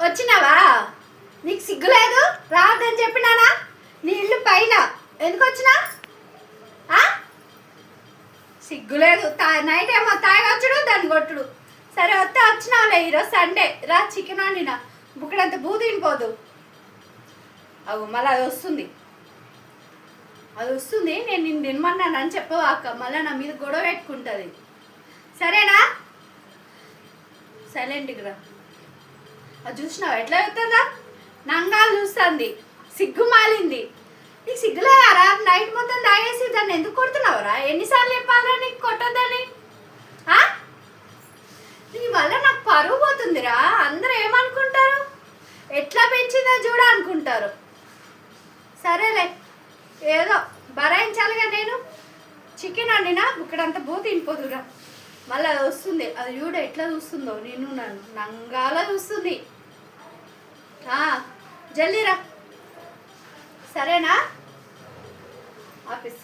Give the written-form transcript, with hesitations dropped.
వచ్చినావా? నీకు సిగ్గులేదు? రావద్దని చెప్పినానా? నీ ఇల్లు పైన ఎందుకు వచ్చినా? సిగ్గులేదు. నైట్ ఏమో తాగొచ్చుడు, దాన్ని కొట్టుడు. సరే వస్తే వచ్చినావులే. ఈరోజు సండే రా, చికెన్ వండినా. బుక్కడంత బూ తినిపోదు. అవు మళ్ళీ అది వస్తుంది. నేను నిన్ను తినమన్నాను అని చెప్పవు అక్క. మళ్ళీ నా మీద గొడవ పెట్టుకుంటుంది. సరేనా? సైలెంట్గా రా. అది చూసినావు ఎట్లా అవుతుందా? నంగాలు చూస్తుంది, సిగ్గు మాలింది. నీకు సిగ్గులేరా? నైట్ మొత్తం తాగేసి దాన్ని ఎందుకు కొడుతున్నావురా? ఎన్నిసార్లు చెప్పాలరా నీకు కొట్టొద్దని? నీ వల్ల నాకు పరువు పోతుందిరా. అందరూ ఏమనుకుంటారు? ఎట్లా పెంచిందో చూడ అనుకుంటారు. సరేలే, ఏదో భరాయించాలిగా. నేను చికెన్ వండినా ఇక్కడంతా బూ తినిపోదురా. మళ్ళీ అది వస్తుంది. అది చూడ ఎట్లా చూస్తుందో. నేను నన్ను నంగాల చూస్తుంది. జల్దీరా. సరేనా? ఆఫీస్